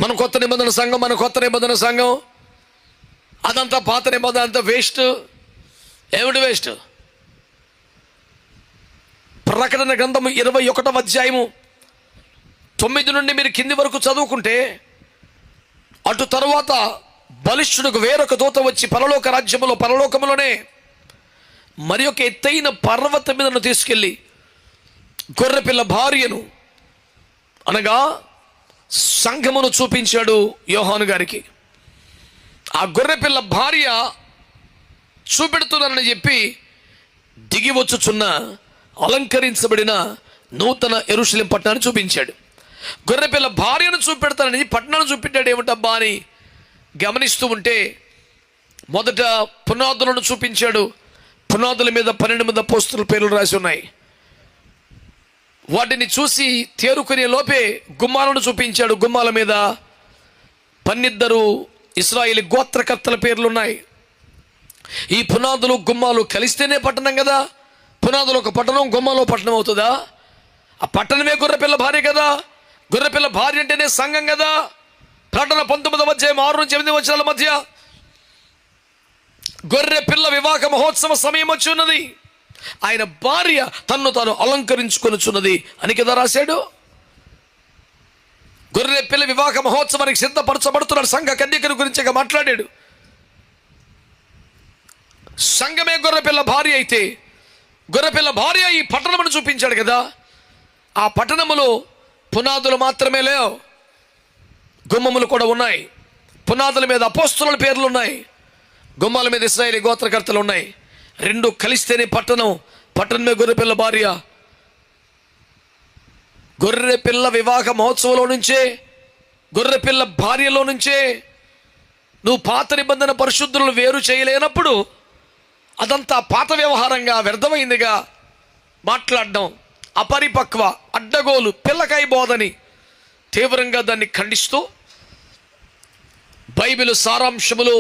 మన కొత్త నిబంధన సంఘం అదంతా పాత నిబంధన అంతా వేస్ట్. ఏమిటి వేస్ట్? ప్రకటన గ్రంథము 21వ అధ్యాయము 9 నుండి మీరు కింది వరకు చదువుకుంటే, అటు తరువాత బలిష్ఠుడికి వేరొక దూత వచ్చి పరలోకములోనే మరి ఒక ఎత్తైన పర్వతం మీదను తీసుకెళ్ళి గొర్రెపిల్ల భార్యను అనగా సంఘమును చూపించాడు యోహాను గారికి. ఆ గొర్రెపిల్ల భార్య చూపెడుతున్నానని చెప్పి దిగి వచ్చుచున్న అలంకరించబడిన నూతన యెరూషలేము పట్టణాన్ని చూపించాడు. గొర్రెపిల్ల భార్యను చూపెడతానని పట్టణాన్ని చూపెట్టాడు. ఏమిటబ్బా అని గమనిస్తూ ఉంటే, మొదట పునాదులను చూపించాడు. పునాదుల మీద 12 మంది అపోస్తలుల పేర్లు రాసి ఉన్నాయి. వాటిని చూసి తేరుకునే లోపే గుమ్మాలను చూపించాడు. గుమ్మాల మీద 12 ఇశ్రాయేలు గోత్రకర్తల పేర్లు ఉన్నాయి. ఈ పునాదులు గుమ్మాలు కలిస్తేనే పట్టణం కదా. పునాదులు ఒక పట్టణం, గుమ్మాలో పట్టణం అవుతుందా? ఆ పట్టణమే గొర్రెపిల్ల భార్య కదా. గొర్రెపిల్ల భార్య అంటేనే సంఘం కదా. ప్రకటన 19వ అధ్యాయం 6 నుంచి 8 వచనాల మధ్య గొర్రెపిల్ల వివాహ మహోత్సవ సమయం వచ్చి ఉన్నది, ఆయన భార్య తన్ను తాను అలంకరించుకొనుచున్నది అని కదా రాశాడు. గొర్రెపిల్ల వివాహ మహోత్సవానికి సిద్ధపరచబడుతున్నాడు. సంఘ కన్యకల గురించి మాట్లాడాడు. సంఘమే గొర్రెపిల్ల భార్య అయితే, గొర్రెపిల్ల భార్య ఈ పట్టణమును చూపించాడు కదా. ఆ పట్టణములో పునాదులు మాత్రమే లేవు, గుమ్మములు కూడా ఉన్నాయి. పునాదుల మీద అపోస్తలుల పేర్లు ఉన్నాయి, గుమ్మాల మీద ఇశ్రాయేలు గోత్రకర్తలు ఉన్నాయి. రెండు కలిస్తేనే పట్టణం. పట్టణమే గొర్రెపిల్ల భార్య. గొర్రెపిల్ల వివాహ మహోత్సవంలో నుంచే, గొర్రెపిల్ల భార్యలో నుంచే నువ్వు పాత నిబంధన పరిశుద్ధులను వేరు చేయలేనప్పుడు అదంతా పాత వ్యవహారంగా వ్యర్థమైందిగా మాట్లాడడం అపరిపక్వ, అడ్డగోలు, పిల్లకాయ బోధని తీవ్రంగా దాన్ని ఖండిస్తూ బైబిల్ సారాంశములో